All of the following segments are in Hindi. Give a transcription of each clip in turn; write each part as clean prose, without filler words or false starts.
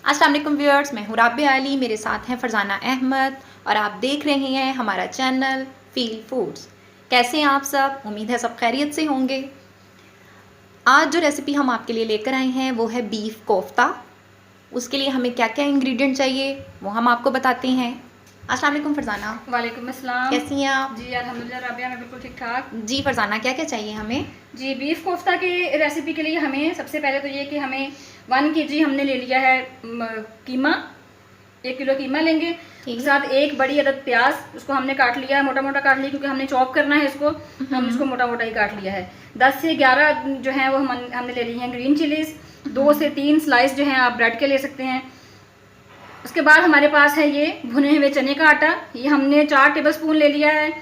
अस्सलाम वालेकुम व्यूअर्स, मैं हूँ राबिया अली, मेरे साथ हैं फरजाना अहमद और आप देख रहे हैं हमारा चैनल फील फूड्स। कैसे हैं आप सब? उम्मीद है सब खैरियत से होंगे। आज जो रेसिपी हम आपके लिए लेकर आए हैं वो है बीफ कोफ्ता। उसके लिए हमें क्या क्या इंग्रेडिएंट चाहिए वो हम आपको बताते हैं। अस्सलाम वालेकुम फरजाना। वालेकुम अस्सलाम। कैसी हैं आप? जी अल्हम्दुलिल्लाह राबिया, मैं बिल्कुल ठीक ठाक। जी फरजाना, क्या क्या चाहिए हमें? जी बीफ कोफ्ता की रेसिपी के लिए हमें सबसे पहले तो ये कि हमें 1 kg हमने ले लिया है कीमा, 1 किलो कीमा लेंगे। उसके साथ एक बड़ी अदद प्याज, उसको हमने काट लिया है, मोटा मोटा काट लिया क्योंकि हमने चॉप करना है इसको, हम इसको मोटा मोटा ही काट लिया है। 10 से 11 जो है वो हमने ले ली हैं ग्रीन चिलीज। 2 से 3 स्लाइस जो हैं आप ब्रेड के ले सकते हैं। उसके बाद हमारे पास है ये भुने हुए चने का आटा, ये हमने 4 टेबलस्पून ले लिया है।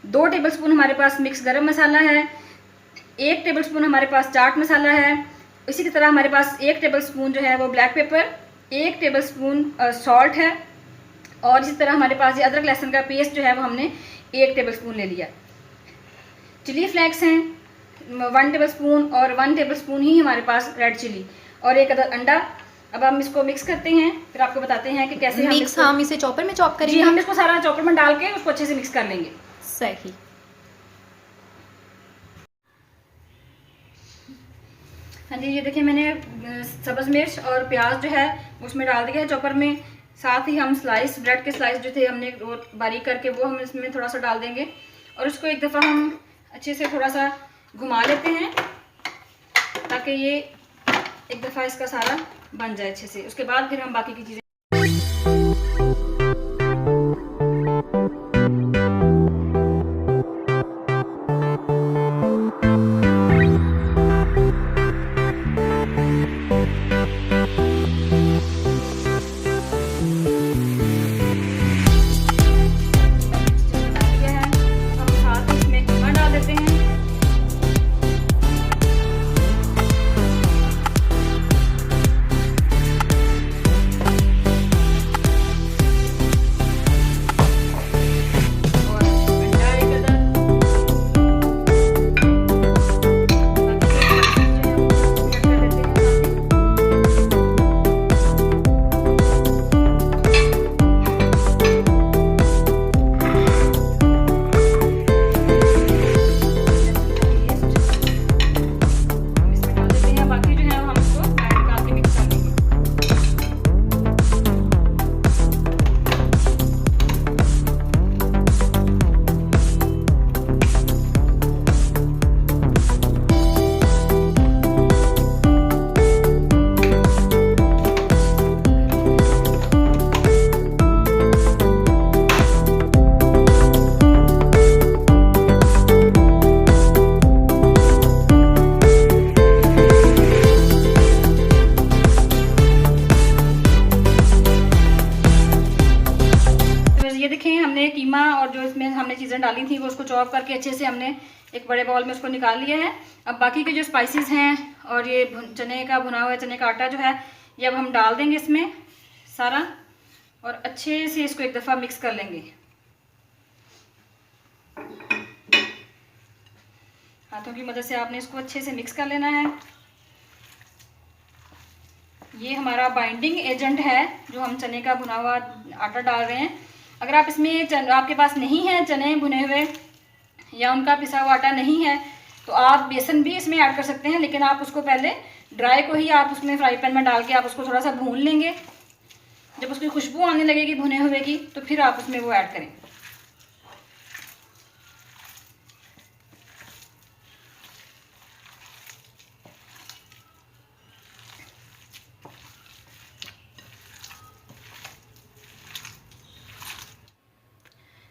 2 टेबलस्पून हमारे पास मिक्स गरम मसाला है। 1 टेबलस्पून हमारे पास चाट मसाला है। इसी की तरह हमारे पास 1 टेबलस्पून जो है वो ब्लैक पेपर, 1 टेबलस्पून सॉल्ट है। और इसी तरह हमारे पास ये अदरक लहसुन का पेस्ट जो है वो हमने 1 टेबलस्पून ले लिया। चिली फ्लेक्स हैं 1 टेबलस्पून और 1 टेबलस्पून ही हमारे पास रेड चिली और 1 अदद अंडा। अब हम इसको मिक्स करते हैं, फिर आपको बताते हैं कि कैसे हम इसे चॉपर में चॉप करेंगे। जी हम इसको सारा चॉपर में डाल के उसको अच्छे से मिक्स कर लेंगे। सही। हाँ जी, ये देखिए मैंने सब्ज़ मिर्च और प्याज जो है उसमें डाल दिया है चॉपर में। साथ ही हम स्लाइस, ब्रेड के स्लाइस जो थे हमने वो बारीक करके वो हम इसमें थोड़ा सा डाल देंगे और उसको एक दफ़ा हम अच्छे से थोड़ा सा घुमा लेते हैं ताकि ये एक दफ़ा इसका सारा बन जाए अच्छे से। उसके बाद फिर हम बाकी की चीज़ें हमने कीमा और जो इसमें हमने चीज़ें डाली थी वो उसको चॉप करके अच्छे से हमने एक बड़े बाउल में उसको निकाल लिया है। अब बाकी के जो स्पाइसेस हैं और ये चने का भुना हुआ चने का आटा जो है ये अब हम डाल देंगे इसमें सारा और अच्छे से इसको एक दफ़ा मिक्स कर लेंगे। हाथों की मदद से आपने इसको अच्छे से मिक्स कर लेना है। ये हमारा बाइंडिंग एजेंट है जो हम चने का भुना हुआ आटा डाल रहे हैं। अगर आप इसमें आपके पास नहीं है चने भुने हुए या उनका पिसा हुआ आटा नहीं है तो आप बेसन भी इसमें ऐड कर सकते हैं, लेकिन आप उसको पहले ड्राई को ही आप उसमें फ्राई पैन में डाल के आप उसको थोड़ा सा भून लेंगे। जब उसकी खुशबू आने लगेगी भुने हुए की तो फिर आप उसमें वो ऐड करें।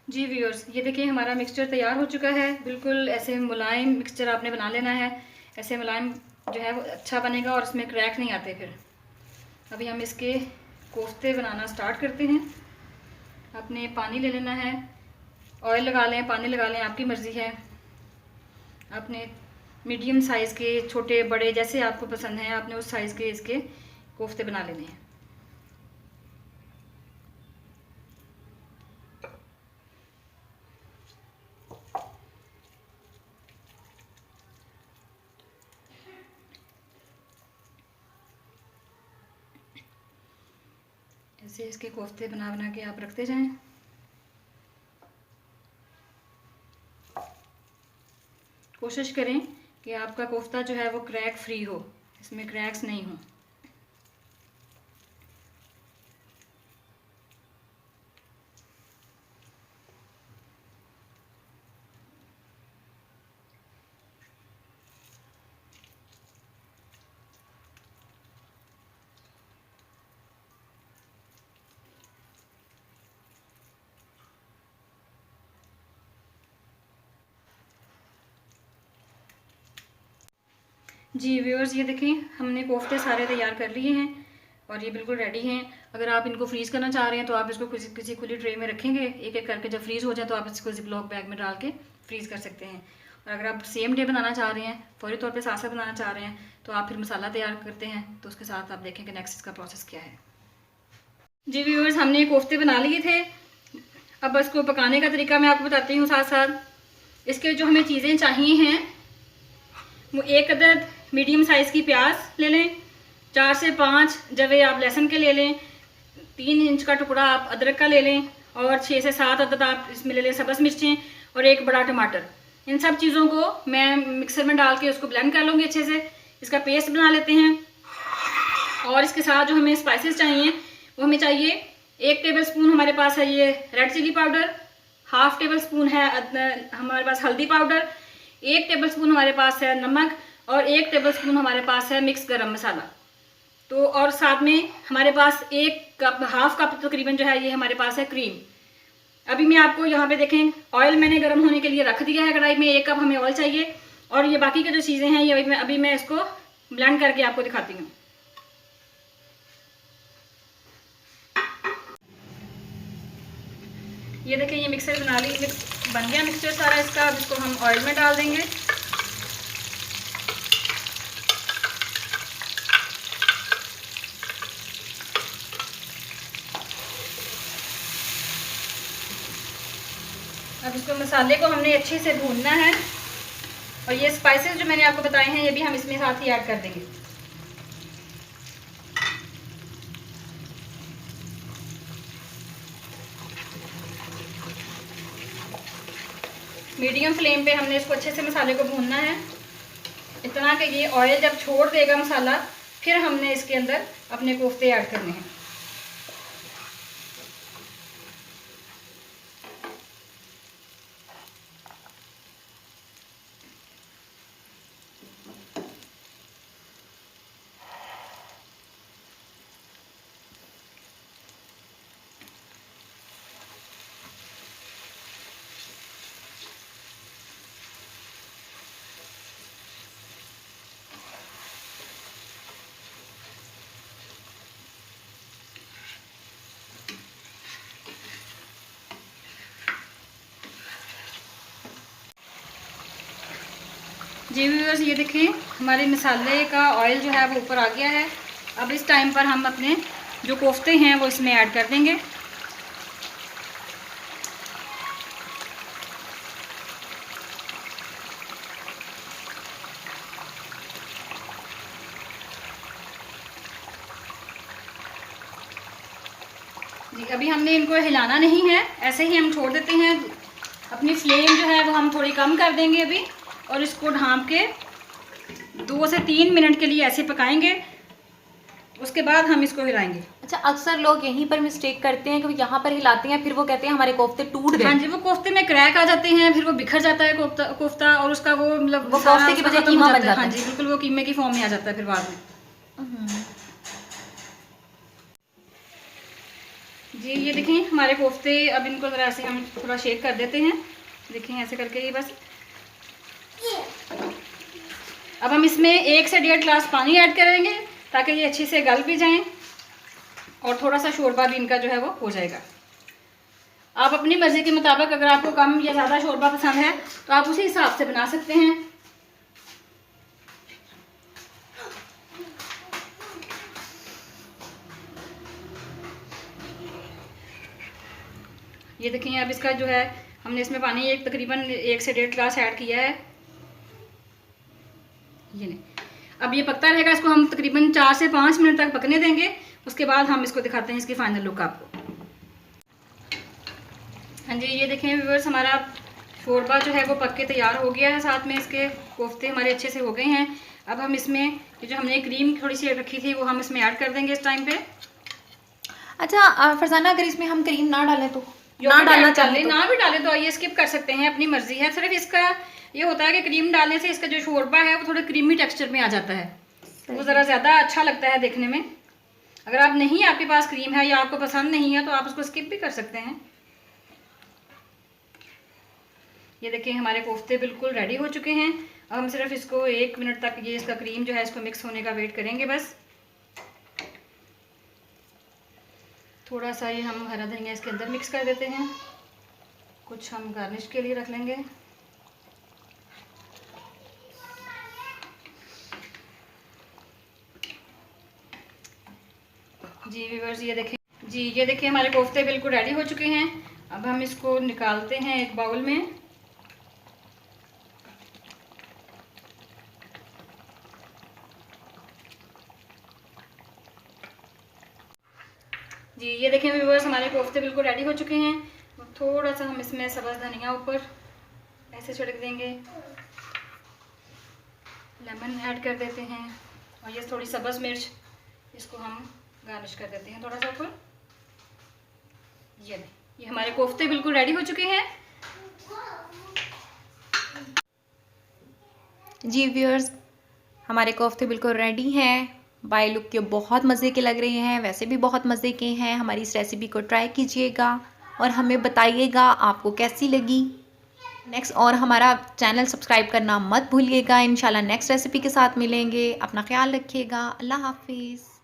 जी व्यूअर्स, ये देखिए हमारा मिक्सचर तैयार हो चुका है। बिल्कुल ऐसे मुलायम मिक्सचर आपने बना लेना है, ऐसे मुलायम जो है वो अच्छा बनेगा और इसमें क्रैक नहीं आते। फिर अभी हम इसके कोफ्ते बनाना स्टार्ट करते हैं। आपने पानी ले लेना है, ऑयल लगा लें, पानी लगा लें, आपकी मर्ज़ी है। आपने मीडियम साइज़ के, छोटे बड़े जैसे आपको पसंद है, आपने उस साइज़ के इसके कोफ्ते बना लेने हैं। ऐसे इसके कोफ्ते बना बना के आप रखते जाएं। कोशिश करें कि आपका कोफ्ता जो है वो क्रैक फ्री हो, इसमें क्रैक्स नहीं हो। जी व्यूअर्स, ये देखें हमने कोफ्ते सारे तैयार कर लिए हैं और ये बिल्कुल रेडी हैं। अगर आप इनको फ्रीज़ करना चाह रहे हैं तो आप इसको किसी खुली ट्रे में रखेंगे, एक एक करके जब फ्रीज़ हो जाए तो आप इसको जिपलॉक बैग में डाल के फ्रीज़ कर सकते हैं। और अगर आप सेम डे बनाना चाह रहे हैं, फौरी तौर पे साथ साथ बनाना चाह रहे हैं, तो आप फिर मसाला तैयार करते हैं, तो उसके साथ आप देखें कि नेक्स्ट इसका प्रोसेस क्या है। जी व्यूअर्स, हमने कोफ्ते बना लिए थे, अब इसको पकाने का तरीका मैं आपको बताती हूँ साथ साथ। इसके जो हमें चीज़ें चाहिए हैं वो 1 अदद मीडियम साइज़ की प्याज ले लें, 4 से 5 जवे आप लहसुन के ले लें, 3 इंच का टुकड़ा आप अदरक का ले लें और 6 से 7 अदद आप इसमें ले लें सब्ज़ मिर्चें और 1 बड़ा टमाटर। इन सब चीज़ों को मैं मिक्सर में डाल के उसको ब्लेंड कर लूँगी अच्छे से, इसका पेस्ट बना लेते हैं। और इसके साथ जो हमें स्पाइसेस चाहिए वो हमें चाहिए 1 टेबलस्पून हमारे पास है ये रेड चिली पाउडर, 1/2 टेबलस्पून है हमारे पास हल्दी पाउडर, 1 टेबलस्पून हमारे पास है नमक और 1 टेबलस्पून हमारे पास है मिक्स गरम मसाला। तो और साथ में हमारे पास 1 कप तकरीबन जो है ये हमारे पास है क्रीम। अभी मैं आपको यहाँ पे देखें ऑयल मैंने गर्म होने के लिए रख दिया है कढ़ाई में, 1 कप हमें ऑयल चाहिए। और ये बाकी की जो चीज़ें हैं ये अभी मैं इसको ब्लेंड करके आपको दिखाती हूँ। ये देखिए ये मिक्सर बन गया मिक्सचर सारा इसका। अब इसको हम ऑयल में डाल देंगे। अब इसको मसाले को हमने अच्छे से भूनना है और ये स्पाइसेस जो मैंने आपको बताए हैं ये भी हम इसमें साथ ही ऐड कर देंगे। मीडियम फ्लेम पे हमने इसको अच्छे से मसाले को भूनना है, इतना कि ये ऑयल जब छोड़ देगा मसाला फिर हमने इसके अंदर अपने कोफ्ते ऐड करने हैं। जी व्यूअर्स, ये देखें हमारे मसाले का ऑयल जो है वो ऊपर आ गया है। अब इस टाइम पर हम अपने जो कोफ्ते हैं वो इसमें ऐड कर देंगे। जी अभी हमने इनको हिलाना नहीं है, ऐसे ही हम छोड़ देते हैं। अपनी फ्लेम जो है वो हम थोड़ी कम कर देंगे अभी और इसको ढाँप के 2 से 3 मिनट के लिए ऐसे पकाएंगे, उसके बाद हम इसको हिलाएंगे। अच्छा, अक्सर लोग यहीं पर मिस्टेक करते हैं कि वो यहाँ पर हिलाते हैं, फिर वो कहते हैं हमारे कोफ्ते टूट गए। हाँ जी, वो कोफ्ते में क्रैक आ जाते हैं, फिर वो बिखर जाता है कोफ्ता और उसका वो मतलब वो कोफ्ते की बजाय कीमा बन जाता है। हाँ जी बिल्कुल, वो कीमे की फॉर्म में आ जाता है फिर बाद में। जी ये देखें हमारे कोफ्ते, अब इनको ज़रा ऐसे हम थोड़ा शेक कर देते हैं। देखें ऐसे करके ही बस। अब हम इसमें 1 से 1.5 गिलास पानी ऐड करेंगे ताकि ये अच्छे से गल भी जाएं और थोड़ा सा शोरबा भी इनका जो है वो हो जाएगा। आप अपनी मर्ज़ी के मुताबिक अगर आपको कम या ज़्यादा शोरबा पसंद है तो आप उसी हिसाब से बना सकते हैं। ये देखें अब इसका जो है हमने इसमें पानी तकरीबन 1 से 1.5 गिलास ऐड किया है। ये नहीं, अब ये पकता रहेगा, इसको हम तकरीबन 4 से 5 मिनट तक पकने देंगे। उसके बाद हम इसको दिखाते हैं इसकी फाइनल लुक आपको। हाँ जी, ये देखें व्यूअर्स, हमारा शोरबा जो है वो पक के तैयार हो गया है, साथ में इसके कोफ्ते हमारे अच्छे से हो गए हैं। अब हम इसमें ये जो हमने क्रीम थोड़ी सी रखी थी वो हम इसमें ऐड कर देंगे इस टाइम पे। अच्छा फरजाना, अगर इसमें हम क्रीम ना डालें तो? ना डालना चाहिए तो? ना भी डालें तो आइए स्किप कर सकते हैं, अपनी मर्जी है। सिर्फ इसका ये होता है कि क्रीम डालने से इसका जो शोरबा है वो थोड़ा क्रीमी टेक्सचर में आ जाता है, वो ज़रा ज़्यादा अच्छा लगता है देखने में। अगर आप नहीं, आपके पास क्रीम है या आपको पसंद नहीं है तो आप उसको स्किप भी कर सकते हैं। ये देखिए हमारे कोफ्ते बिल्कुल रेडी हो चुके हैं। अब हम सिर्फ इसको 1 मिनट तक ये इसका क्रीम जो है इसको मिक्स होने का वेट करेंगे बस। थोड़ा सा ये हम हरा धनिया इसके अंदर मिक्स कर देते हैं, कुछ हम गार्निश के लिए रख लेंगे। जी व्यूअर्स, ये देखिए हमारे कोफ्ते बिल्कुल रेडी हो चुके हैं। अब हम इसको निकालते हैं एक बाउल में। जी ये देखें व्यूअर्स, हमारे कोफ्ते बिल्कुल रेडी हो चुके हैं। थोड़ा सा हम इसमें सब्ज़ धनिया ऊपर ऐसे छिड़क देंगे, लेमन ऐड कर देते हैं और ये थोड़ी सब्ज़ मिर्च इसको हम गार्निश कर देते हैं थोड़ा सा ऊपर। ये हमारे कोफ्ते बिल्कुल रेडी हो चुके हैं। जी व्यूअर्स, हमारे कोफ्ते बिल्कुल रेडी हैं। बाय लुक के बहुत मज़े के लग रहे हैं, वैसे भी बहुत मज़े के हैं। हमारी इस रेसिपी को ट्राई कीजिएगा और हमें बताइएगा आपको कैसी लगी। और हमारा चैनल सब्सक्राइब करना मत भूलिएगा। इंशाल्लाह नेक्स्ट रेसिपी के साथ मिलेंगे। अपना ख्याल रखिएगा। अल्लाह हाफिज़।